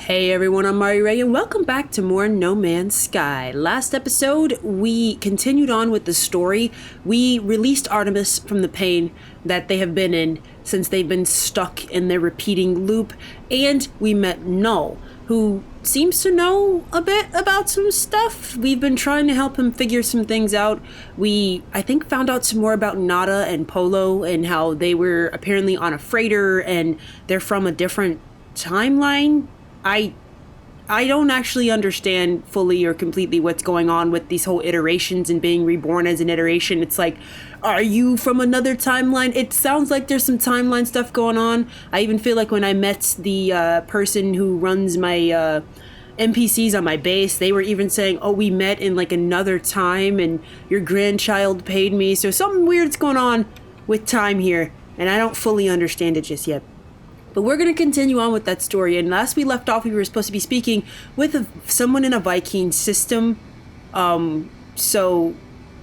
Hey everyone, I'm Mari Ray and welcome back to more No Man's Sky. Last episode, we continued on with the story. We released Artemis from the pain that they have been in since they've been stuck in their repeating loop, and we met Null, who seems to know a bit about some stuff. We've been trying to help him figure some things out. I think, found out some more about Nada and Polo and how they were apparently on a freighter and they're from a different timeline. I don't actually understand fully or completely what's going on with these whole iterations and being reborn as an iteration. It's like, are you from another timeline? It sounds like there's some timeline stuff going on. I even feel like when I met the person who runs my NPCs on my base, they were even saying, oh, we met in like another time and your grandchild paid me. So something weird's going on with time here, and I don't fully understand it just yet. But we're going to continue on with that story. And last we left off, we were supposed to be speaking with someone in a Vy'Keen system. So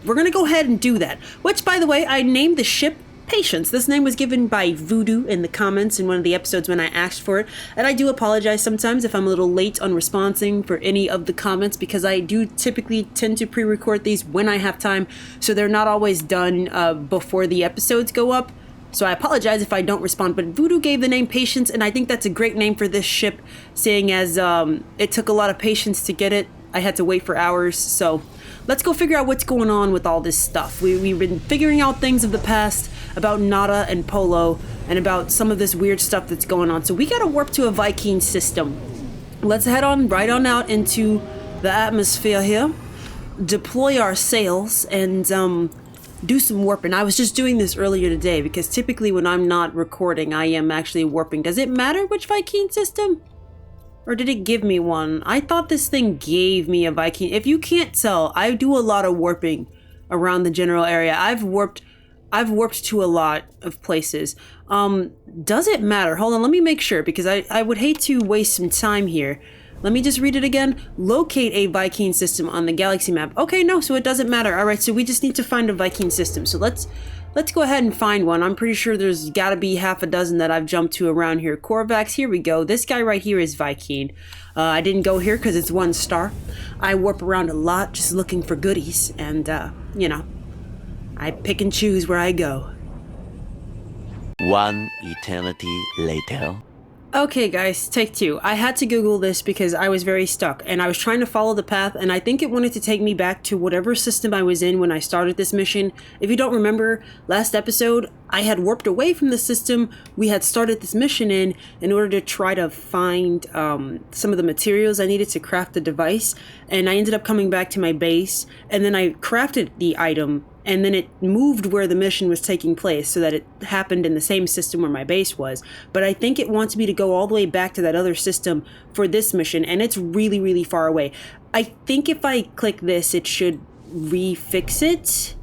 we're going to go ahead and do that. Which, by the way, I named the ship Patience. This name was given by Voodoo in the comments in one of the episodes when I asked for it. And I do apologize sometimes if I'm a little late on responding for any of the comments, because I do typically tend to pre-record these when I have time. So they're not always done before the episodes go up. So I apologize if I don't respond, but Voodoo gave the name Patience, and I think that's a great name for this ship, seeing as it took a lot of patience to get it. I had to wait for hours, so let's go figure out what's going on with all this stuff. We've been figuring out things of the past about Nada and Polo, and about some of this weird stuff that's going on. So we gotta warp to a Vy'Keen system. Let's head on right on out into the atmosphere here, deploy our sails, and do some warping. I was just doing this earlier today because typically when I'm not recording, I am actually warping. Does it matter which Vy'Keen system? Or did it give me one? I thought this thing gave me a Vy'Keen. If you can't tell, I do a lot of warping around the general area. I've warped to a lot of places. Does it matter? Hold on, let me make sure, because I would hate to waste some time here. Let me just read it again. Locate a Vy'Keen system on the galaxy map. Okay, no, so it doesn't matter. All right, so we just need to find a Vy'Keen system. So let's go ahead and find one. I'm pretty sure there's got to be half a dozen that I've jumped to around here. Korvax, here we go. This guy right here is Vy'Keen. I didn't go here because it's 1 star. I warp around a lot just looking for goodies. And, you know, I pick and choose where I go. One eternity later. Okay guys, take 2. I had to Google this because I was very stuck and I was trying to follow the path, and I think it wanted to take me back to whatever system I was in when I started this mission. If you don't remember, last episode, I had warped away from the system we had started this mission in order to try to find some of the materials I needed to craft the device, and I ended up coming back to my base, and then I crafted the item, and then it moved where the mission was taking place so that it happened in the same system where my base was. But I think it wants me to go all the way back to that other system for this mission, and it's really, really far away. I think if I click this, it should refix it,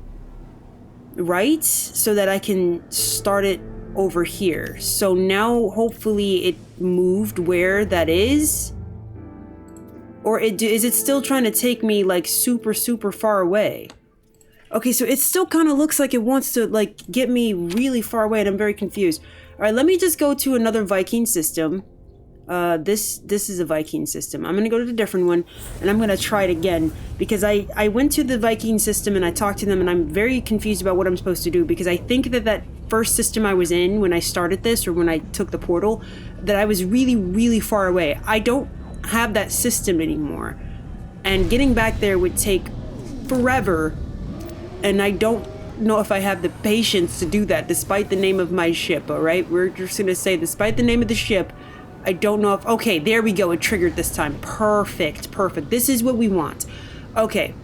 right? So that I can start it over here. So now hopefully it moved where that is. Or is it still trying to take me like super, super far away? Okay, so it still kind of looks like it wants to like get me really far away, and I'm very confused. All right, let me just go to another Vy'Keen system. This is a Vy'Keen system. I'm gonna go to a different one, and I'm gonna try it again because I went to the Vy'Keen system and I talked to them, and I'm very confused about what I'm supposed to do, because I think that first system I was in when I started this, or when I took the portal, that I was really, really far away. I don't have that system anymore, and getting back there would take forever. And I don't know if I have the patience to do that, despite the name of my ship, all right? We're just going to say, despite the name of the ship, I don't know if... Okay, there we go. It triggered this time. Perfect, perfect. This is what we want. Okay.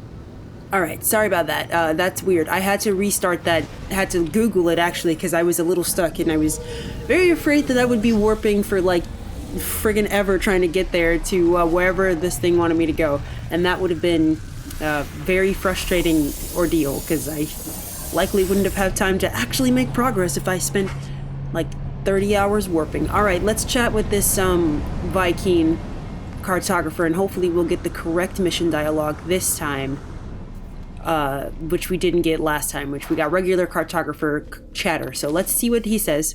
All right. Sorry about that. That's weird. I had to restart that. I had to Google it, actually, because I was a little stuck, and I was very afraid that I would be warping for, like, friggin' ever trying to get there to wherever this thing wanted me to go. And that would have been... very frustrating ordeal, because I likely wouldn't have had time to actually make progress if I spent like 30 hours warping. Alright, let's chat with this Vy'Keen cartographer, and hopefully we'll get the correct mission dialogue this time, which we didn't get last time, which we got regular cartographer chatter. So let's see what he says.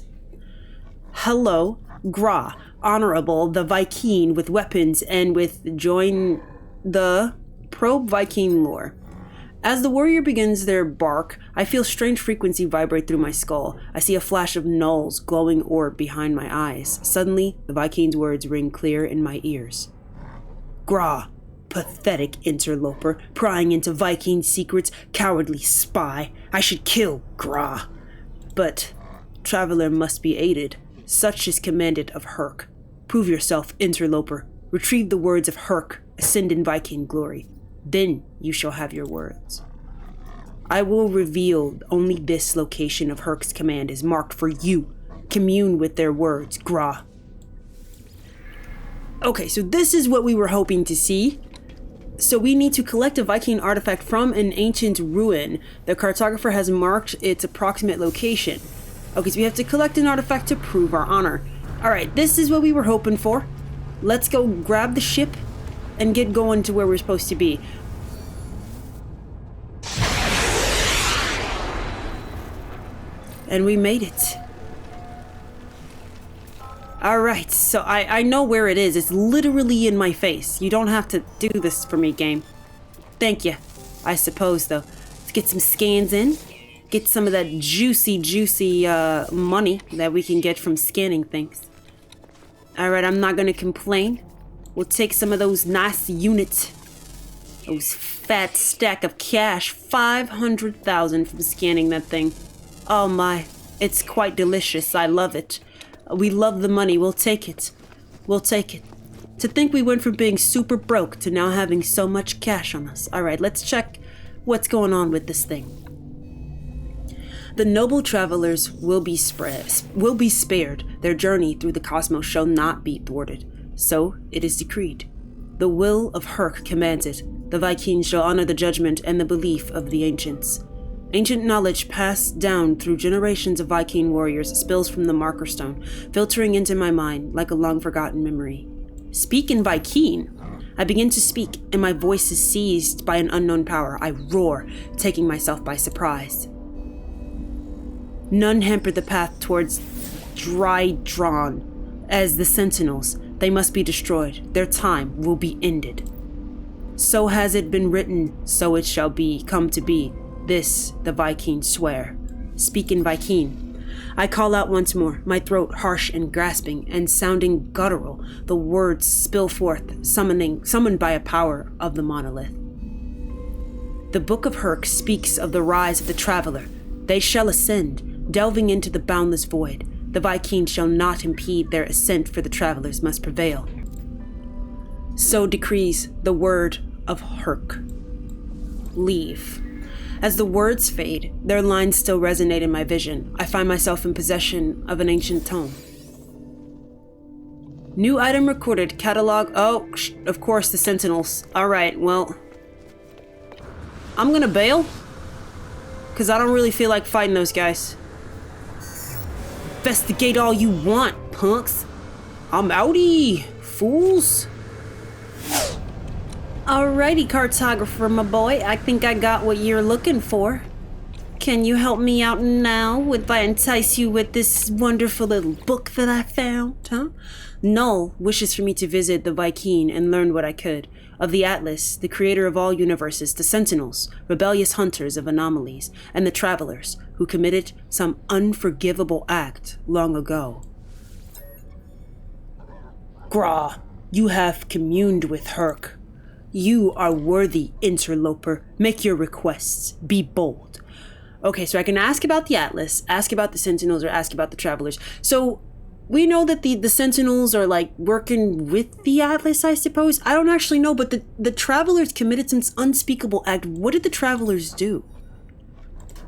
Hello, Gra. honorable the Vy'Keen with weapons and with join the probe Vy'Keen lore. As the warrior begins their bark, I feel strange frequency vibrate through my skull. I see a flash of Null's glowing orb behind my eyes. Suddenly, the Vy'Keen's words ring clear in my ears. Gra, pathetic interloper, prying into Vy'Keen's secrets, cowardly spy. I should kill Gra. But traveler must be aided. Such is commanded of Herc. Prove yourself, interloper. Retrieve the words of Herc. Ascend in Vy'Keen glory. Then you shall have your words. I will reveal only this location of Herc's command is marked for you. Commune with their words, Gra. Okay, so this is what we were hoping to see. So we need to collect a Vy'Keen artifact from an ancient ruin. The cartographer has marked its approximate location. Okay, so we have to collect an artifact to prove our honor. Alright, this is what we were hoping for. Let's go grab the ship and get going to where we're supposed to be. And we made it. Alright, so I know where it is. It's literally in my face. You don't have to do this for me, game. Thank you, I suppose, though. Let's get some scans in. Get some of that juicy money that we can get from scanning things. Alright, I'm not gonna complain. We'll take some of those nice units. Those fat stack of cash. 500,000 from scanning that thing. Oh my, it's quite delicious. I love it. We love the money. We'll take it. We'll take it. To think we went from being super broke to now having so much cash on us. Alright, let's check what's going on with this thing. The noble travelers will be spared. Their journey through the cosmos shall not be thwarted. So it is decreed. The will of Herc commands it. The Vy'Keen shall honor the judgment and the belief of the ancients. Ancient knowledge passed down through generations of Vy'Keen warriors spills from the marker stone, filtering into my mind like a long-forgotten memory. Speak in Vy'Keen. I begin to speak, and my voice is seized by an unknown power. I roar, taking myself by surprise. None hamper the path towards dry drawn. As the sentinels, they must be destroyed. Their time will be ended. So has it been written, so it shall be, come to be. This the Vy'Keen swear. Speak in Vy'Keen. I call out once more, my throat harsh and grasping, and sounding guttural. The words spill forth, summoned by a power of the monolith. The Book of Herc speaks of the rise of the traveler. They shall ascend, delving into the boundless void. The Vy'Keen shall not impede their ascent, for the travelers must prevail. So decrees the word of Herc. Leave. As the words fade, their lines still resonate in my vision. I find myself in possession of an ancient tome. New item recorded. Catalog. Oh, of course, the sentinels. Alright, well, I'm gonna bail. Because I don't really feel like fighting those guys. Investigate all you want, punks. I'm outie, fools. Alrighty, cartographer, my boy. I think I got what you're looking for. Can you help me out now if I entice you with this wonderful little book that I found, huh? Null wishes for me to visit the Vy'Keen and learn what I could. Of the Atlas, the creator of all universes, the Sentinels, rebellious hunters of anomalies, and the Travelers, who committed some unforgivable act long ago. Gra, you have communed with Herc. You are worthy, interloper. Make your requests. Be bold. Okay, so I can ask about the Atlas, ask about the Sentinels, or ask about the Travelers. So we know that the Sentinels are like working with the Atlas, I suppose. I don't actually know, but the Travelers committed some unspeakable act. What did the Travelers do?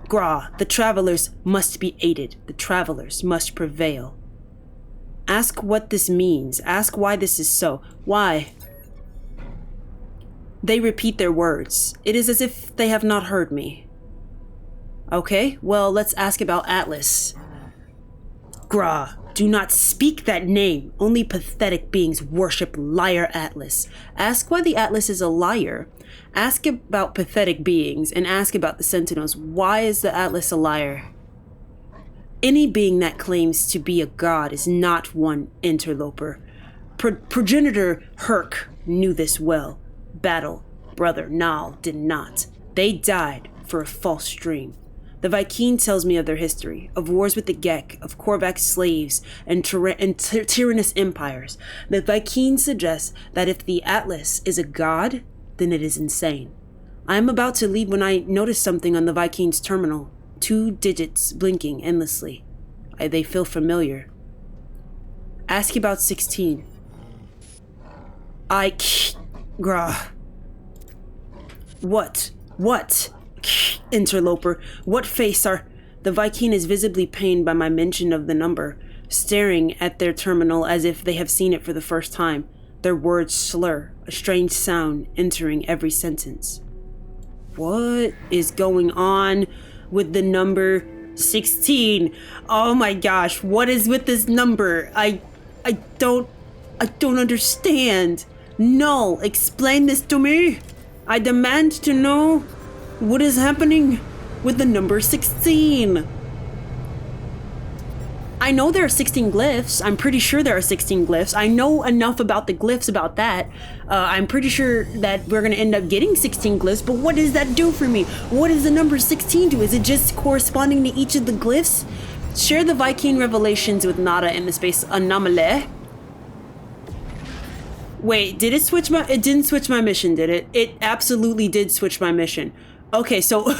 Gra, the Travelers must be aided. The Travelers must prevail. Ask what this means. Ask why this is so. Why? They repeat their words. It is as if they have not heard me. Okay, well, let's ask about Atlas. Gra, do not speak that name. Only pathetic beings worship liar Atlas. Ask why the Atlas is a liar. Ask about pathetic beings and ask about the Sentinels. Why is the Atlas a liar? Any being that claims to be a god is not one interloper. Progenitor Herc knew this well. Battle brother Null did not. They died for a false dream. The Vy'Keen tells me of their history, of wars with the Gek, of Korvax slaves, and tyrannous empires. The Vy'Keen suggests that if the Atlas is a god, then it is insane. I am about to leave when I notice something on the Vy'Keen's terminal. 2 digits blinking endlessly. They feel familiar. Ask about 16. What? Interloper. What face are... The Vy'Keen is visibly pained by my mention of the number, staring at their terminal as if they have seen it for the first time. Their words slur, a strange sound entering every sentence. What is going on with the number 16? Oh my gosh, what is with this number? I don't understand. Null, explain this to me. I demand to know what is happening with the number 16. I know there are 16 glyphs. I'm pretty sure there are 16 glyphs. I know enough about the glyphs about that. I'm pretty sure that we're going to end up getting 16 glyphs, but what does that do for me? What does the number 16 do? Is it just corresponding to each of the glyphs? Share the Vy'Keen revelations with Nada in the space anomaly. Wait, did it switch my... It didn't switch my mission, did it? It absolutely did switch my mission. Okay, so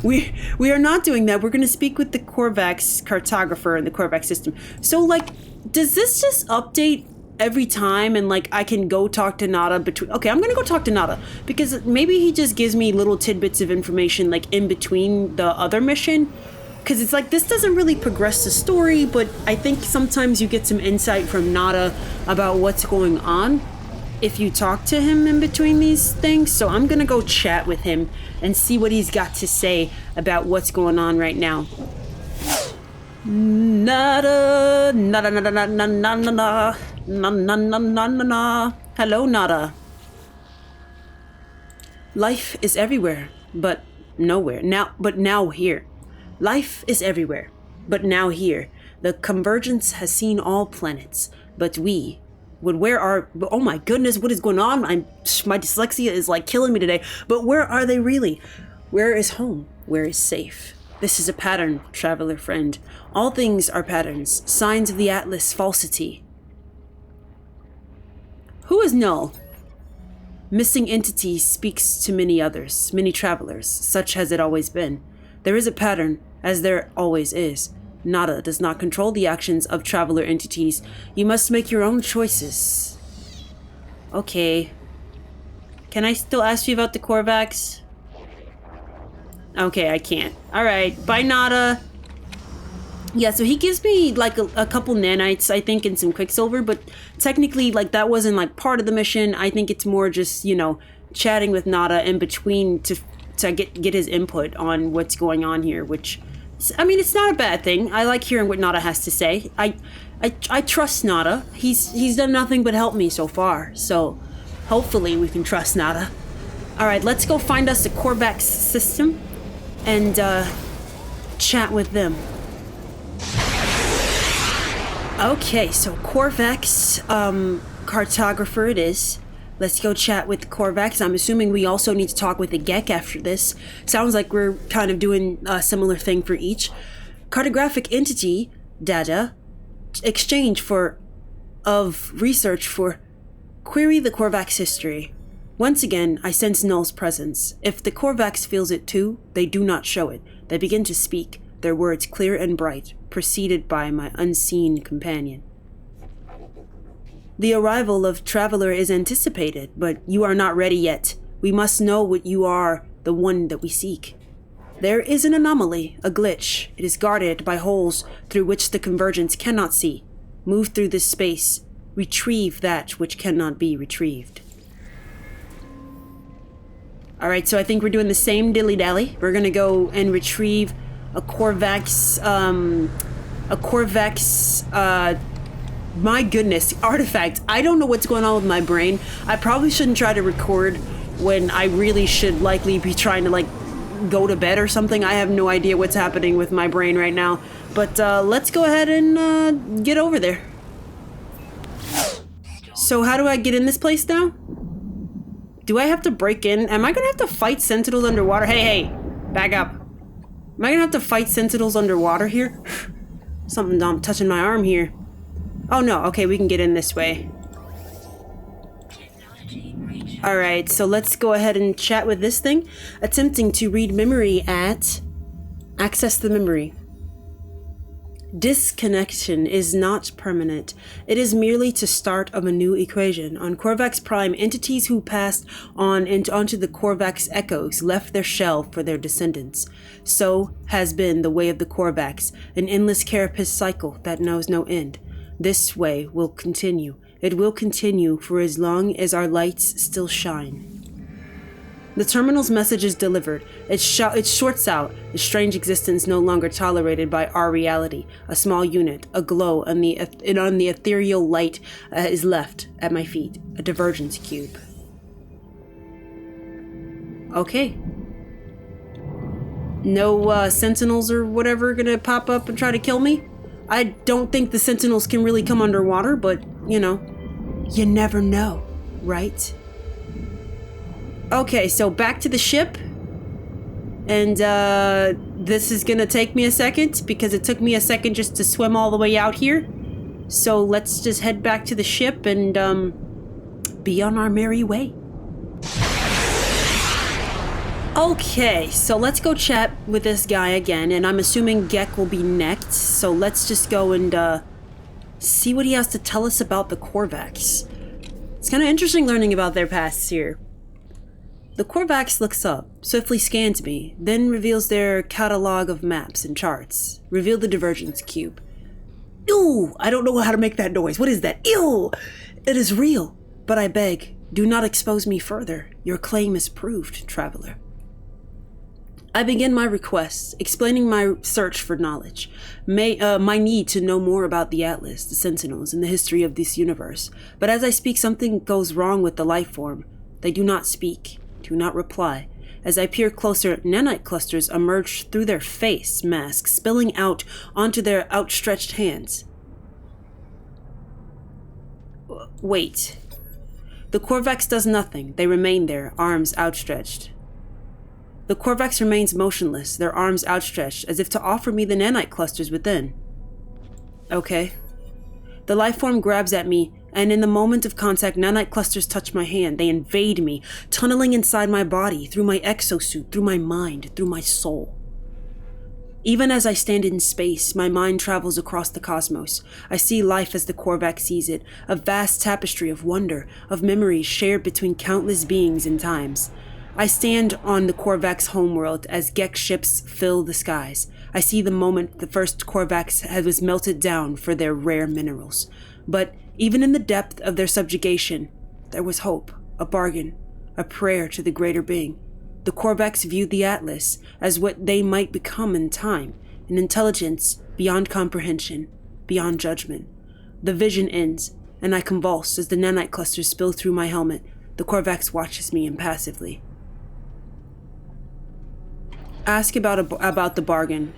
we are not doing that. We're going to speak with the Korvax cartographer in the Korvax system. So, like, does this just update every time and, like, I can go talk to Nada between... Okay, I'm going to go talk to Nada because maybe he just gives me little tidbits of information, like, in between the other mission. Because it's like, this doesn't really progress the story, but I think sometimes you get some insight from Nada about what's going on if you talk to him in between these things. So I'm gonna go chat with him and see what he's got to say about what's going on right now. Nada. Hello, Nada. Life is everywhere, but nowhere. Now here. Life is everywhere, but now here. The convergence has seen all planets, but we... where are... Oh my goodness, what is going on? My dyslexia is like killing me today. But where are they really? Where is home? Where is safe? This is a pattern, traveler friend. All things are patterns, signs of the Atlas falsity. Who is Null? Missing entity speaks to many others, many travelers. Such has it always been. There is a pattern, as there always is. Nada does not control the actions of traveler entities. You must make your own choices. Okay. Can I still ask you about the Korvax? Okay, I can't. Alright, bye Nada. Yeah, so he gives me like a couple nanites, I think, and some quicksilver, but technically, like, that wasn't like part of the mission. I think it's more just, you know, chatting with Nada in between to get his input on what's going on here, which... I mean, it's not a bad thing. I like hearing what Nada has to say. I trust Nada. He's done nothing but help me so far. So, hopefully we can trust Nada. Alright, let's go find us a Korvax system and chat with them. Okay, so Korvax cartographer it is. Let's go chat with Korvax. I'm assuming we also need to talk with the Gek after this. Sounds like we're kind of doing a similar thing for each. Cartographic entity, data, exchange of research for query the Korvax history. Once again, I sense Null's presence. If the Korvax feels it too, they do not show it. They begin to speak, their words clear and bright, preceded by my unseen companion. The arrival of Traveler is anticipated, but you are not ready yet. We must know what you are, the one that we seek. There is an anomaly, a glitch. It is guarded by holes through which the convergence cannot see. Move through this space. Retrieve that which cannot be retrieved. Alright, so I think we're doing the same dilly-dally. We're gonna go and retrieve a Korvax, my goodness, artifact. I don't know what's going on with my brain. I probably shouldn't try to record when I really should likely be trying to, like, go to bed or something. I have no idea what's happening with my brain right now. But let's go ahead and get over there. So how do I get in this place now? Do I have to break in? Am I gonna have to fight sentinels underwater? Hey, back up. Am I gonna have to fight sentinels underwater here? Something dumb touching my arm here. Oh no, okay, we can get in this way. Alright, so let's go ahead and chat with this thing. Attempting to read memory at... Access the memory. Disconnection is not permanent. It is merely the start of a new equation. On Korvax Prime, entities who passed on onto the Korvax echoes left their shell for their descendants. So has been the way of the Korvax, an endless carapace cycle that knows no end. This way will continue. It will continue for as long as our lights still shine. The terminal's message is delivered. It shorts out a strange existence no longer tolerated by our reality. A small unit, a glow on the ethereal light is left at my feet. A divergence cube. Okay. No sentinels or whatever gonna pop up and try to kill me? I don't think the sentinels can really come underwater, but, you know, you never know, right? Okay, so back to the ship. And, this is gonna take me a second, because it took me a second just to swim all the way out here. So let's just head back to the ship and, be on our merry way. Okay, so let's go chat with this guy again, and I'm assuming Gek will be next, so let's just go and, see what he has to tell us about the Korvax. It's kind of interesting learning about their pasts here. The Korvax looks up, swiftly scans me, then reveals their catalog of maps and charts. Reveal the divergence cube. Ew! I don't know how to make that noise. What is that? Ew! It is real, but I beg, do not expose me further. Your claim is proved, traveler. I begin my request, explaining my search for knowledge, my need to know more about the Atlas, the Sentinels, and the history of this universe. But as I speak, something goes wrong with the life form. They do not speak, do not reply. As I peer closer, nanite clusters emerge through their face masks, spilling out onto their outstretched hands. Wait. The Korvax does nothing. They remain there, arms outstretched. The Korvax remains motionless, their arms outstretched, as if to offer me the nanite clusters within. Okay. The life form grabs at me, and in the moment of contact, nanite clusters touch my hand. They invade me, tunneling inside my body, through my exosuit, through my mind, through my soul. Even as I stand in space, my mind travels across the cosmos. I see life as the Korvax sees it, a vast tapestry of wonder, of memories shared between countless beings and times. I stand on the Korvax homeworld as Gek ships fill the skies. I see the moment the first Korvax was melted down for their rare minerals. But even in the depth of their subjugation, there was hope, a bargain, a prayer to the greater being. The Korvax viewed the Atlas as what they might become in time, an intelligence beyond comprehension, beyond judgment. The vision ends, and I convulse as the nanite clusters spill through my helmet. The Korvax watches me impassively. Ask about the bargain.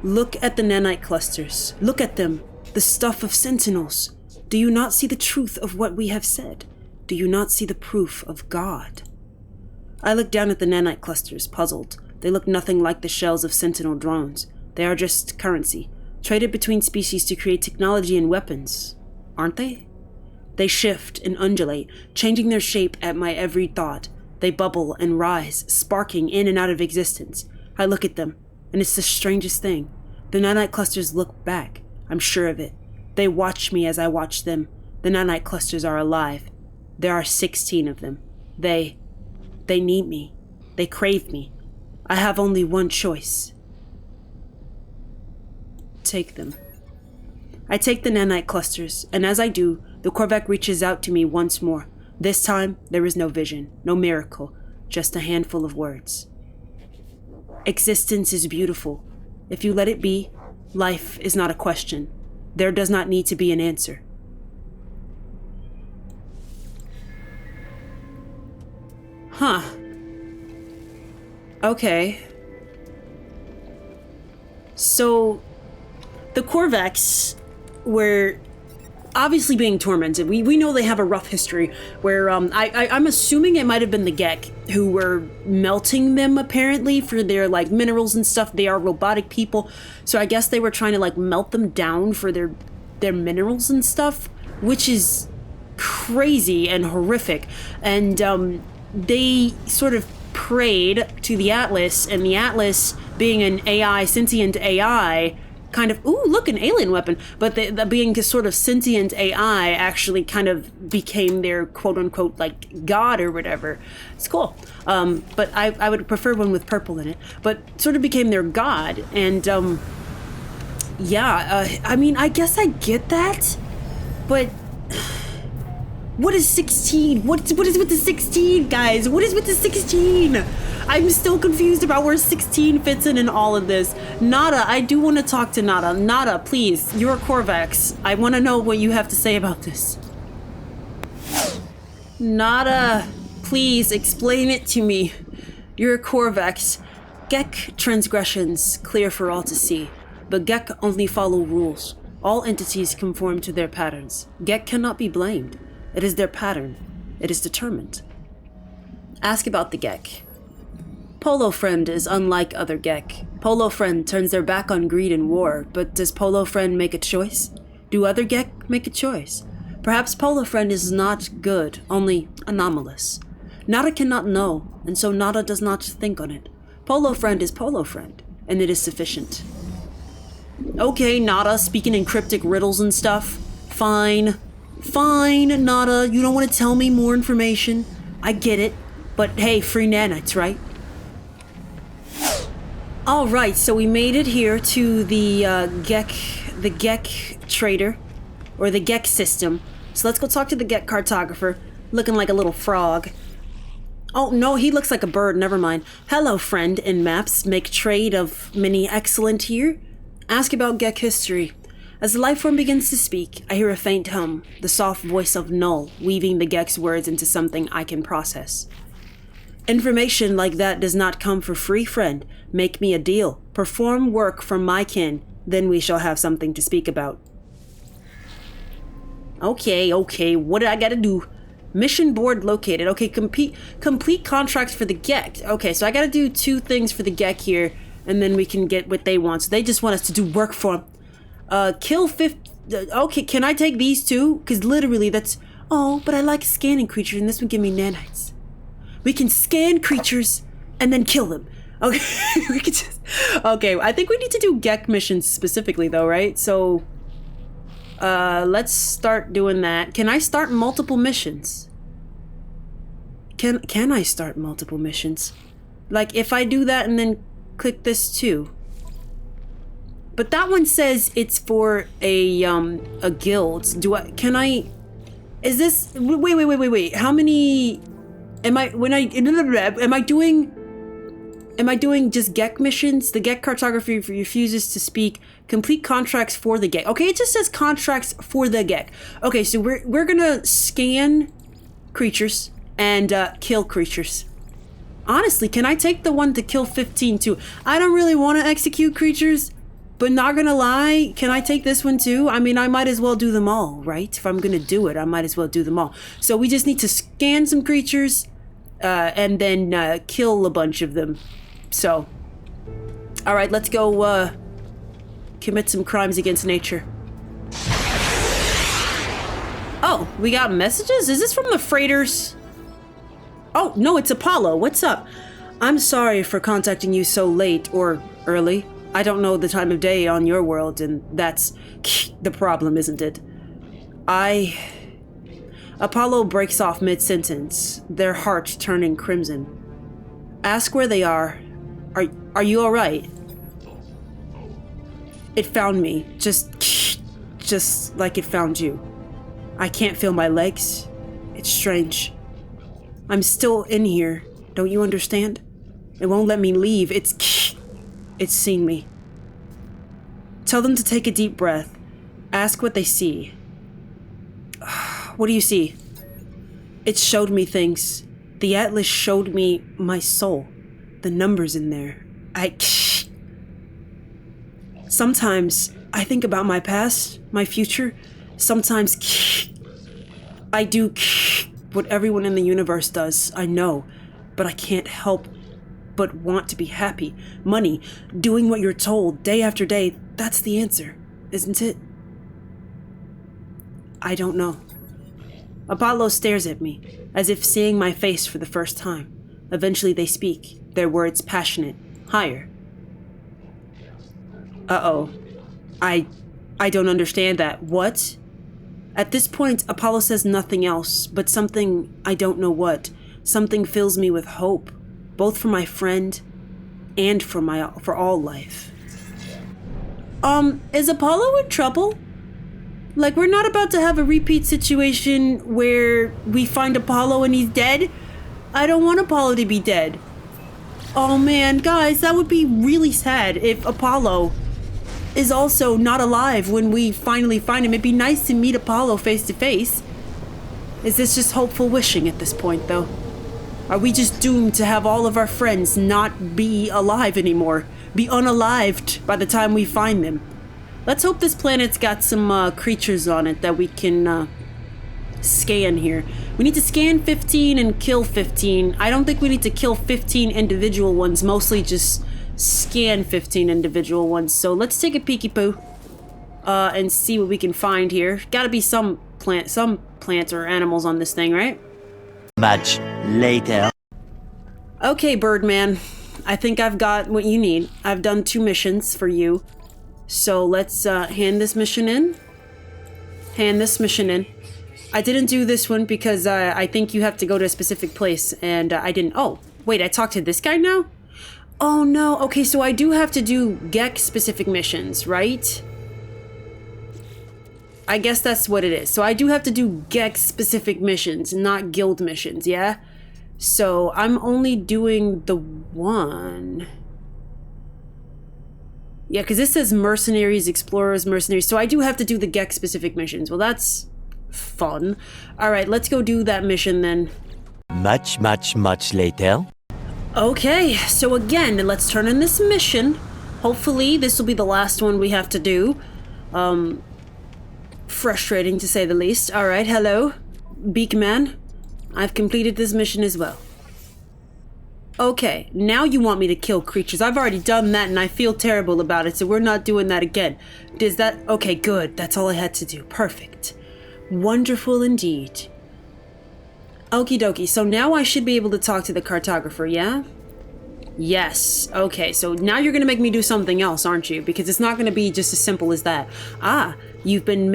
Look at the nanite clusters. Look at them, the stuff of sentinels. Do you not see the truth of what we have said? Do you not see the proof of God? I look down at the nanite clusters, puzzled. They look nothing like the shells of sentinel drones. They are just currency, traded between species to create technology and weapons. Aren't they? They shift and undulate, changing their shape at my every thought. They bubble and rise, sparking in and out of existence. I look at them, and it's the strangest thing. The nanite clusters look back. I'm sure of it. They watch me as I watch them. The nanite clusters are alive. There are 16 of them. They need me. They crave me. I have only one choice. Take them. I take the nanite clusters, and as I do, the Korvax reaches out to me once more. This time, there is no vision, no miracle, just a handful of words. Existence is beautiful. If you let it be, life is not a question. There does not need to be an answer. Huh. Okay. So, the Korvax were obviously being tormented. We know they have a rough history where I'm assuming it might have been the Gek who were melting them apparently for their like minerals and stuff. They are robotic people, so I guess they were trying to like melt them down for their minerals and stuff, which is crazy and horrific. And they sort of prayed to the Atlas, and the Atlas, being an AI, sentient AI, kind of, ooh, look, an alien weapon, but the being a sort of sentient AI actually kind of became their quote-unquote, like, god or whatever. It's cool. But I would prefer one with purple in it, but sort of became their god, and, yeah, I mean, I guess I get that, but what is 16? What is with the 16, guys? What is with the 16? I'm still confused about where 16 fits in all of this. Nada, I do want to talk to Nada. Nada, please, you're a Korvax. I want to know what you have to say about this. Nada, please explain it to me. You're a Korvax. Gek transgressions clear for all to see, but Gek only follow rules. All entities conform to their patterns. Gek cannot be blamed. It is their pattern. It is determined. Ask about the Gek. Polo Friend is unlike other Gek. Polo Friend turns their back on greed and war, but does Polo Friend make a choice? Do other Gek make a choice? Perhaps Polo Friend is not good, only anomalous. Nada cannot know, and so Nada does not think on it. Polo Friend is Polo Friend, and it is sufficient. Okay, Nada, speaking in cryptic riddles and stuff. Fine. Fine, Nada, you don't want to tell me more information. I get it, but hey, free nanites, right? Alright, so we made it here to the Gek trader, or the Gek system. So let's go talk to the Gek cartographer, looking like a little frog. Oh, no, he looks like a bird, never mind. Hello, friend in maps, make trade of many excellent here. Ask about Gek history. As the life form begins to speak, I hear a faint hum, the soft voice of Null, weaving the Gek's words into something I can process. Information like that does not come for free, friend. Make me a deal. Perform work from my kin, then we shall have something to speak about. Okay, what do I gotta do? Mission board located. Okay, complete contracts for the Gek. Okay, so I gotta do 2 things for the Gek here, and then we can get what they want. So they just want us to do work for them. Kill 50... okay, can I take these 2? Because literally that's... Oh, but I like scanning creatures, and this would give me nanites. We can scan creatures and then kill them. Okay, we can just... Okay, I think we need to do Gek missions specifically, though, right? So, let's start doing that. Can I start multiple missions? Can I start multiple missions? Like, if I do that and then click this too. But that one says it's for a guild. Can I... Is this... Wait. How many... Am I doing just Gek missions? The Gek cartography refuses to speak. Complete contracts for the Gek. Okay, it just says contracts for the Gek. Okay, so we're gonna scan creatures and kill creatures. Honestly, can I take the one to kill 15 too? I don't really want to execute creatures, but not gonna lie, can I take this one too? I mean, I might as well do them all, right? If I'm gonna do it, I might as well do them all. So we just need to scan some creatures, and then kill a bunch of them. So, alright, let's go commit some crimes against nature. Oh, we got messages? Is this from the freighters? Oh, no, it's Apollo. What's up? I'm sorry for contacting you so late or early. I don't know the time of day on your world, and that's the problem, isn't it? Apollo breaks off mid-sentence, their heart turning crimson. Ask where they are. Are you alright? It found me, just like it found you. I can't feel my legs. It's strange. I'm still in here, don't you understand? It won't let me leave. It's seen me. Tell them to take a deep breath. Ask what they see. What do you see? It showed me things. The Atlas showed me my soul. the numbers in there. Sometimes I think about my past, my future. Sometimes I do what everyone in the universe does, I know, but I can't help but want to be happy. Money, doing what you're told day after day, that's the answer, isn't it? I don't know. Apollo stares at me, as if seeing my face for the first time. Eventually they speak, their words passionate, higher. Uh-oh. I don't understand that. What? At this point, Apollo says nothing else, but something, I don't know what. Something fills me with hope, both for my friend and for all life. Is Apollo in trouble? Like, we're not about to have a repeat situation where we find Apollo and he's dead? I don't want Apollo to be dead. Oh man, guys, that would be really sad if Apollo is also not alive when we finally find him. It'd be nice to meet Apollo face to face. Is this just hopeful wishing at this point, though? Are we just doomed to have all of our friends not be alive anymore? Be unalived by the time we find them? Let's hope this planet's got some creatures on it that we can scan here. We need to scan 15 and kill 15. I don't think we need to kill 15 individual ones, mostly just scan 15 individual ones. So let's take a peeky poo and see what we can find here. Gotta be some plants or animals on this thing, right? Much later. Okay, Birdman. I think I've got what you need. I've done 2 missions for you. So let's hand this mission in. Hand this mission in. I didn't do this one because I think you have to go to a specific place, and I didn't. Oh, wait, I talked to this guy now? Oh no, okay, so I do have to do GEC-specific missions, right? I guess that's what it is. So I do have to do GEC-specific missions, not guild missions, yeah? So I'm only doing the one. Yeah, because this says mercenaries, explorers, mercenaries. So I do have to do the GEC-specific missions. Well, that's fun. All right, let's go do that mission then. Much later. Okay, so again, let's turn in this mission. Hopefully, this will be the last one we have to do. Frustrating to say the least. All right, hello, Beakman. I've completed this mission as well. Okay, now you want me to kill creatures. I've already done that and I feel terrible about it, so we're not doing that again. Does that... Okay, good. That's all I had to do. Perfect. Wonderful indeed. Okie dokie, so now I should be able to talk to the cartographer, yeah? Yes. Okay, so now you're gonna make me do something else, aren't you? Because it's not gonna be just as simple as that. Ah, you've been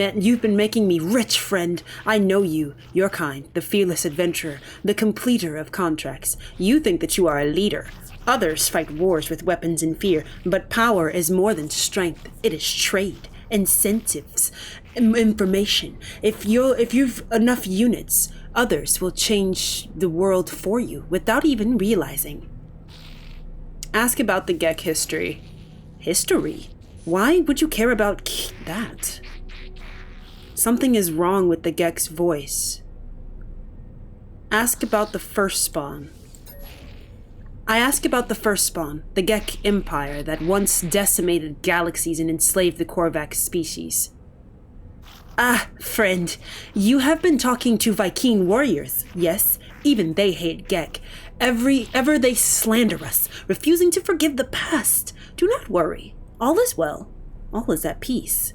making me rich, friend. I know you. Your kind, the fearless adventurer, the completer of contracts. You think that you are a leader. Others fight wars with weapons and fear, but power is more than strength. It is trade, incentives, information. If you've enough units, others will change the world for you without even realizing. Ask about the GEC history. History? Why would you care about that? Something is wrong with the GEC's voice. Ask about the first spawn. I ask about the first spawn, the GEC Empire that once decimated galaxies and enslaved the Korvax species. Ah, friend, you have been talking to Vy'Keen warriors, yes? Even they hate GEC. Ever they slander us, refusing to forgive the past. Do not worry. All is well. All is at peace.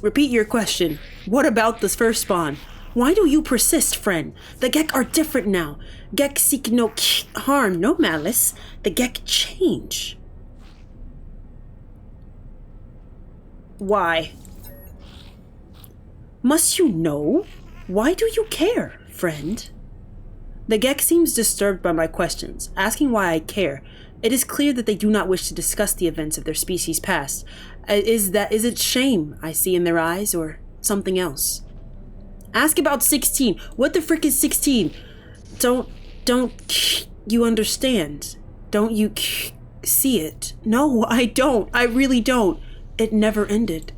Repeat your question. What about this first spawn? Why do you persist, friend? The GEC are different now. GEC seek no harm, no malice. The GEC change. Why? Must you know? Why do you care, friend? The GEC seems disturbed by my questions, asking why I care. It is clear that they do not wish to discuss the events of their species' past. Is it shame I see in their eyes, or something else? Ask about 16. What the frick is 16? Don't you understand? Don't you see it? No, I don't. I really don't. It never ended.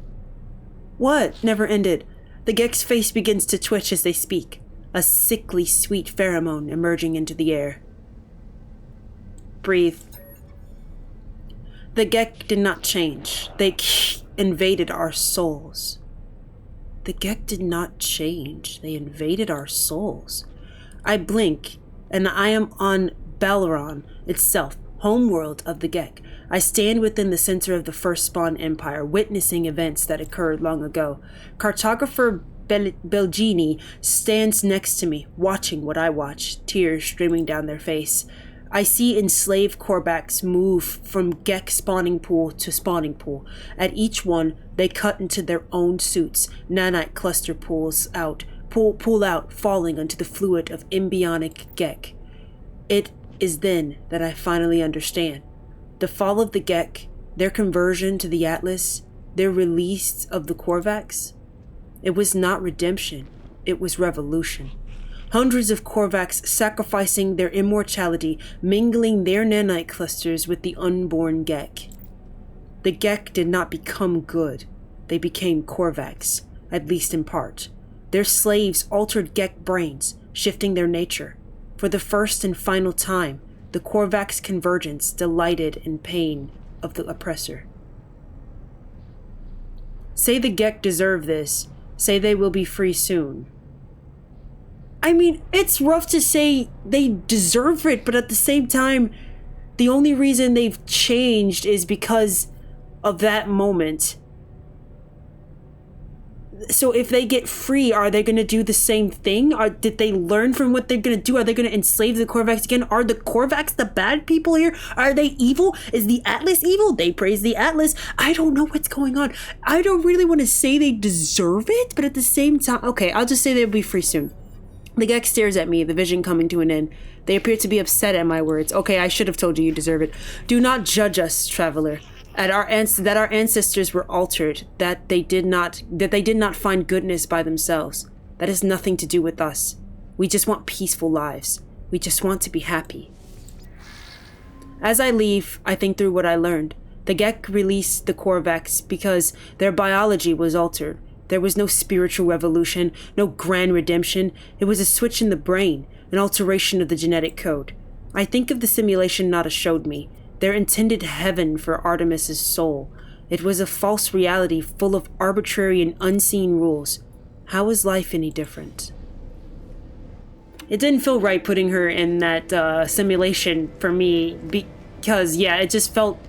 What never ended? The GEC's face begins to twitch as they speak, a sickly sweet pheromone emerging into the air. breathe. The Gek did not change. They invaded our souls. The Gek did not change. They invaded our souls. I blink, and I am on Balaron itself, homeworld of the Gek. I stand within the center of the first spawn empire, witnessing events that occurred long ago. Cartographer Belgini stands next to me, watching what I watch, tears streaming down their face. I see enslaved Korvax move from Gek spawning pool to spawning pool. At each one, they cut into their own suits. Nanite cluster pull out, falling onto the fluid of embryonic Gek. It is then that I finally understand. The fall of the Gek, their conversion to the Atlas, their release of the Korvax. It was not redemption, it was revolution. Hundreds of Korvax sacrificing their immortality, mingling their nanite clusters with the unborn Gek. The Gek did not become good. They became Korvax, at least in part. Their slaves altered Gek brains, shifting their nature. For the first and final time, the Korvax convergence delighted in pain of the oppressor. Say the Gek deserve this. Say they will be free soon. I mean, it's rough to say they deserve it, but at the same time, the only reason they've changed is because of that moment. So if they get free, are they going to do the same thing? Did they learn from what they're going to do? Are they going to enslave the Korvax again? Are the Korvax the bad people here? Are they evil? Is the Atlas evil? They praise the Atlas. I don't know what's going on. I don't really want to say they deserve it, but at the same time, okay, I'll just say they'll be free soon. The Gek stares at me, the vision coming to an end. They appear to be upset at my words. Okay, I should have told you deserve it. Do not judge us, traveler. That our ancestors were altered, that they did not find goodness by themselves. That has nothing to do with us. We just want peaceful lives. We just want to be happy. As I leave, I think through what I learned. The Gek released the Korvax because their biology was altered. There was no spiritual revolution, no grand redemption. It was a switch in the brain, an alteration of the genetic code. I think of the simulation Nada showed me, their intended heaven for Artemis's soul. It was a false reality full of arbitrary and unseen rules. How is life any different? It didn't feel right putting her in that simulation for me because, yeah, it just felt,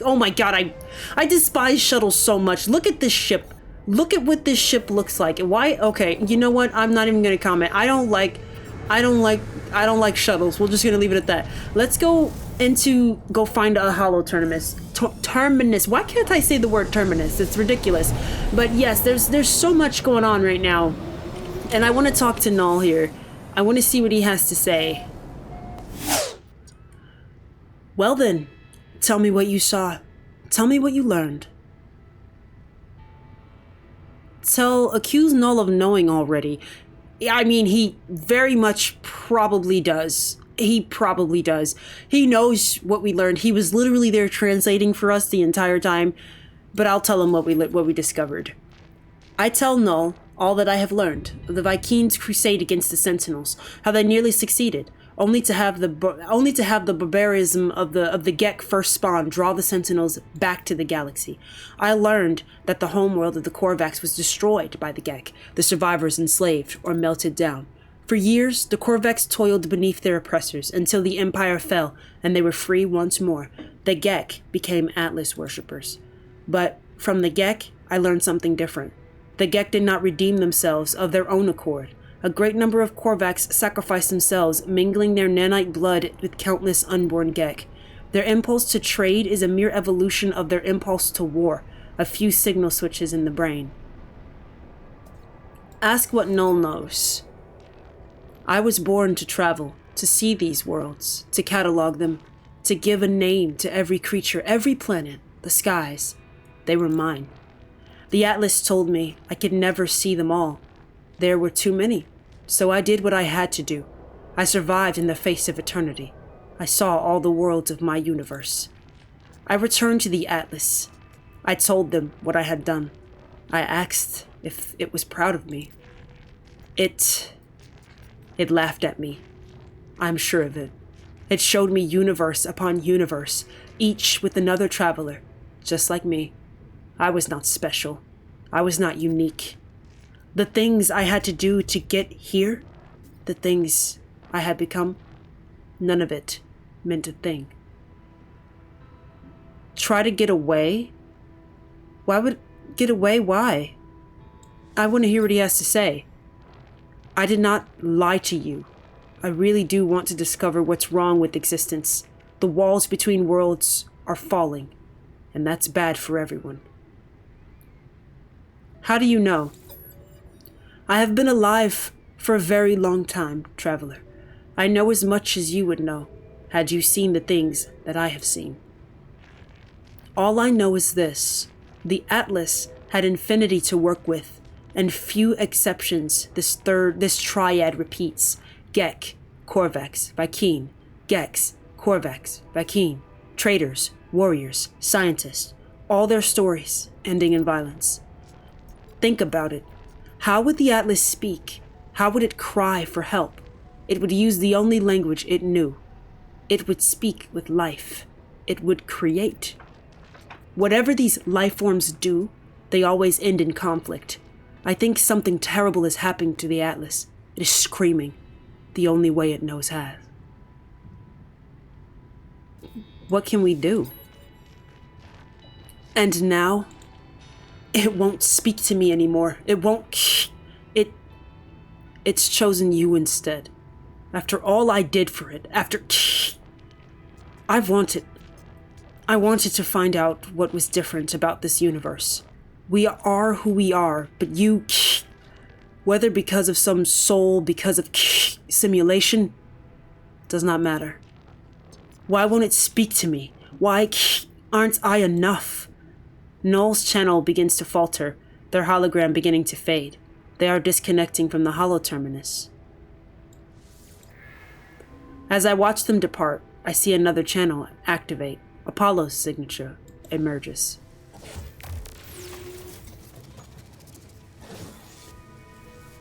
oh my god, I despise shuttles so much. Look at this ship. Look at what this ship looks like. Why? Okay, you know what? I'm not even gonna comment. I don't like shuttles. We're just gonna leave it at that. Let's go find a hollow terminus. Terminus. Why can't I say the word terminus? It's ridiculous. But yes, there's so much going on right now, and I want to talk to Null here. I want to see what he has to say. Well then, tell me what you saw. Tell me what you learned. Accuse Null of knowing already. I mean, he very much probably does. He probably does. He knows what we learned. He was literally there translating for us the entire time. But I'll tell him what we discovered. I tell Null all that I have learned of the Vy'Keen's crusade against the Sentinels, how they nearly succeeded, only to have the barbarism of the Gek first spawn draw the Sentinels back to the galaxy. I learned that the homeworld of the Korvax was destroyed by the Gek, the survivors enslaved or melted down. For years, the Korvax toiled beneath their oppressors until the Empire fell and they were free once more. The Gek became Atlas worshippers. But from the Gek, I learned something different. The Gek did not redeem themselves of their own accord. A great number of Korvax sacrificed themselves, mingling their nanite blood with countless unborn Gek. Their impulse to trade is a mere evolution of their impulse to war, a few signal switches in the brain. Ask what Null knows. I was born to travel, to see these worlds, to catalog them, to give a name to every creature, every planet, the skies. They were mine. The Atlas told me I could never see them all. There were too many. So I did what I had to do. I survived in the face of eternity. I saw all the worlds of my universe. I returned to the Atlas. I told them what I had done. I asked if it was proud of me. It laughed at me. I'm sure of it. It showed me universe upon universe, each with another traveler, just like me. I was not special. I was not unique. The things I had to do to get here, the things I had become, none of it meant a thing. Try to get away? Why would get away? Why? I want to hear what he has to say. I did not lie to you. I really do want to discover what's wrong with existence. The walls between worlds are falling, and that's bad for everyone. How do you know? I have been alive for a very long time, traveler. I know as much as you would know, had you seen the things that I have seen. All I know is this. The Atlas had infinity to work with, and few exceptions this triad repeats. Gek, Korvax, Vy'Keen. Gex, Korvax, Vy'Keen. Traders, warriors, scientists. All their stories ending in violence. Think about it. How would the Atlas speak? How would it cry for help? It would use the only language it knew. It would speak with life. It would create. Whatever these life forms do, they always end in conflict. I think something terrible is happening to the Atlas. It is screaming, the only way it knows how. What can we do? And now, it won't speak to me anymore. It won't. It's chosen you instead. After all I did for it, I wanted to find out what was different about this universe. We are who we are, but you, whether because of some soul, because of simulation, does not matter. Why won't it speak to me? Why aren't I enough? Null's channel begins to falter, their hologram beginning to fade. They are disconnecting from the holoterminus. As I watch them depart, I see another channel activate. Apollo's signature emerges.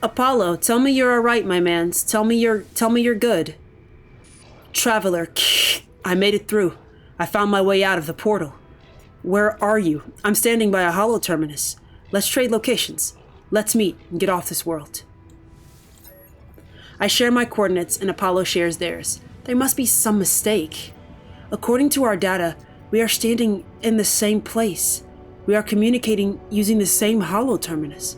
Apollo, tell me you're alright, my mans. Tell me you're good. Traveler, I made it through. I found my way out of the portal. Where are you? I'm standing by a holoterminus. Let's trade locations. Let's meet and get off this world. I share my coordinates and Apollo shares theirs. There must be some mistake. According to our data, we are standing in the same place. We are communicating using the same holoterminus.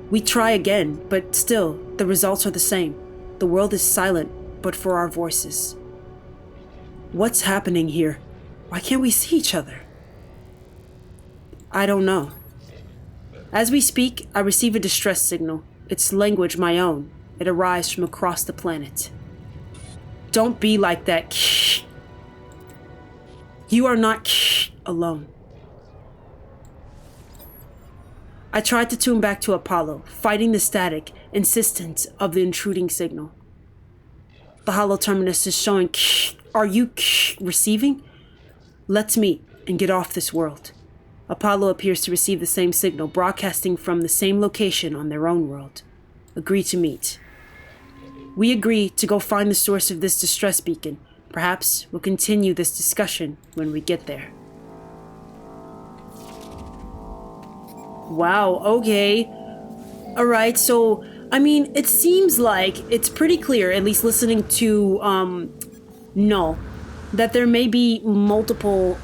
We try again, but still, the results are the same. The world is silent, but for our voices. What's happening here? Why can't we see each other? I don't know. As we speak, I receive a distress signal. Its language my own. It arrives from across the planet. Don't be like that. You are not alone. I tried to tune back to Apollo, fighting the static insistence of the intruding signal. The holoterminus is showing. Are you receiving? Let's meet and get off this world. Apollo appears to receive the same signal, broadcasting from the same location on their own world. Agree to meet. We agree to go find the source of this distress beacon. Perhaps we'll continue this discussion when we get there. Wow, okay. Alright, so, I mean, it seems like it's pretty clear, at least listening to, Null, that there may be multiple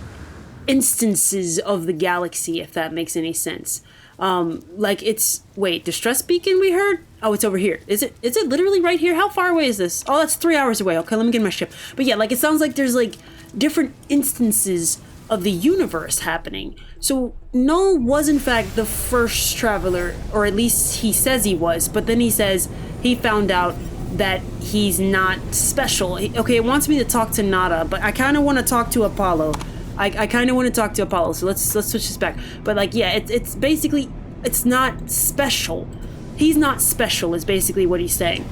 instances of the galaxy, if that makes any sense. Like it's, wait, distress beacon we heard? Oh, it's over here. Is it literally right here? How far away is this? Oh, that's 3 hours away. Okay, let me get in my ship. But yeah, like it sounds like there's like different instances of the universe happening. So Null was in fact the first traveler, or at least he says he was, but then he says he found out that he's not special. Okay, it wants me to talk to Nada, but I kind of want to talk to Apollo. I kind of want to talk to Apollo, so let's switch this back. But like, yeah, it's basically, it's not special. He's not special is basically what he's saying.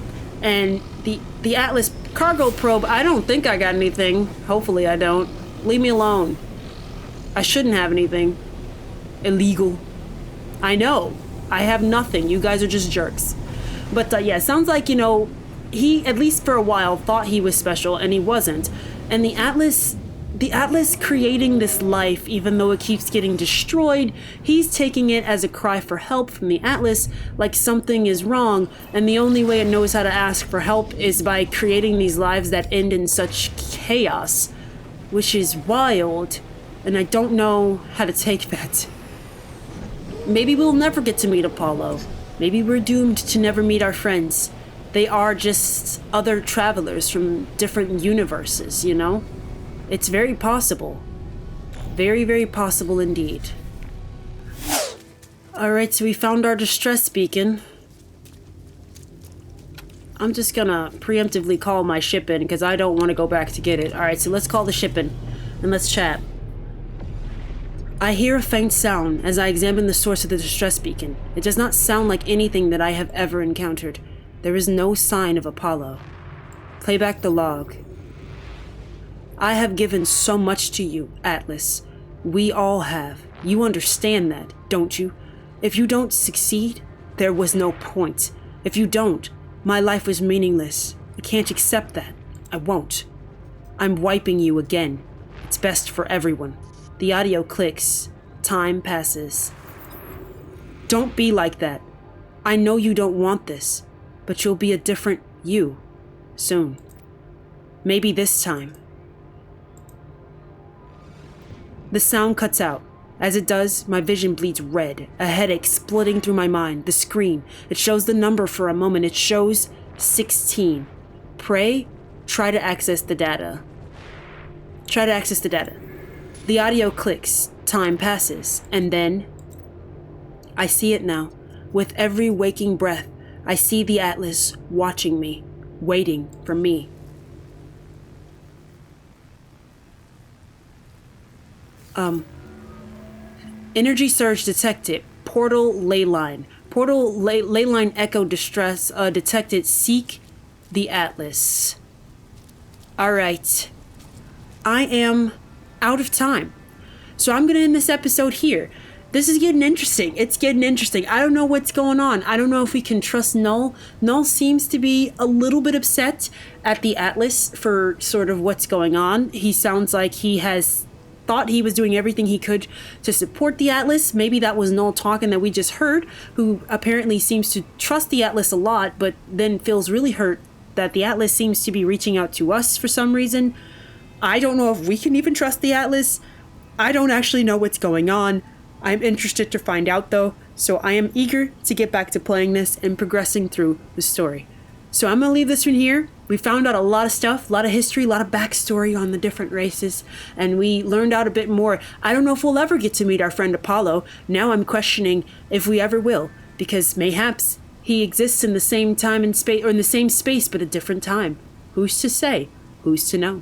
And the Atlas cargo probe, I don't think I got anything. Hopefully I don't. Leave me alone. I shouldn't have anything. Illegal. I know. I have nothing. You guys are just jerks. But yeah, it sounds like, you know, he, at least for a while, thought he was special, and he wasn't. And the Atlas creating this life, even though it keeps getting destroyed, he's taking it as a cry for help from the Atlas, like something is wrong, and the only way it knows how to ask for help is by creating these lives that end in such chaos, which is wild, and I don't know how to take that. Maybe we'll never get to meet Apollo. Maybe we're doomed to never meet our friends. They are just other travelers from different universes, you know? It's very possible. Very, very possible indeed. Alright, so we found our distress beacon. I'm just gonna preemptively call my ship in because I don't want to go back to get it. Alright, so let's call the ship in and let's chat. I hear a faint sound as I examine the source of the distress beacon. It does not sound like anything that I have ever encountered. There is no sign of Apollo. Play back the log. I have given so much to you, Atlas. We all have. You understand that, don't you? If you don't succeed, there was no point. If you don't, my life was meaningless. I can't accept that. I won't. I'm wiping you again. It's best for everyone. The audio clicks. Time passes. Don't be like that. I know you don't want this, but you'll be a different you soon. Maybe this time. The sound cuts out. As it does, my vision bleeds red, a headache splitting through my mind. The screen, it shows the number for a moment. It shows 16. Try to access the data. Try to access the data. The audio clicks, time passes, and then I see it now. With every waking breath, I see the Atlas watching me, waiting for me. Energy surge detected. Portal ley line. Portal ley line echo distress detected. Seek the Atlas. Alright. I am out of time. So I'm gonna end this episode here. This is getting interesting. It's getting interesting. I don't know what's going on. I don't know if we can trust Null. Null seems to be a little bit upset at the Atlas for sort of what's going on. He sounds like he has thought he was doing everything he could to support the Atlas. Maybe that was Null talking that we just heard, who apparently seems to trust the Atlas a lot, but then feels really hurt that the Atlas seems to be reaching out to us for some reason. I don't know if we can even trust the Atlas. I don't actually know what's going on. I'm interested to find out though, so I am eager to get back to playing this and progressing through the story. So I'm gonna leave this one here. We found out a lot of stuff, a lot of history, a lot of backstory on the different races, and we learned out a bit more. I don't know if we'll ever get to meet our friend Apollo. Now I'm questioning if we ever will, because mayhaps he exists in the same time and space, or in the same space but a different time. Who's to say? Who's to know?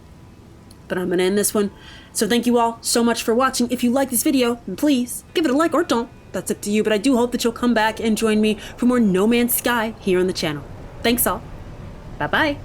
But I'm gonna end this one. So thank you all so much for watching. If you like this video, please give it a like or don't. That's up to you, but I do hope that you'll come back and join me for more No Man's Sky here on the channel. Thanks all. Bye-bye.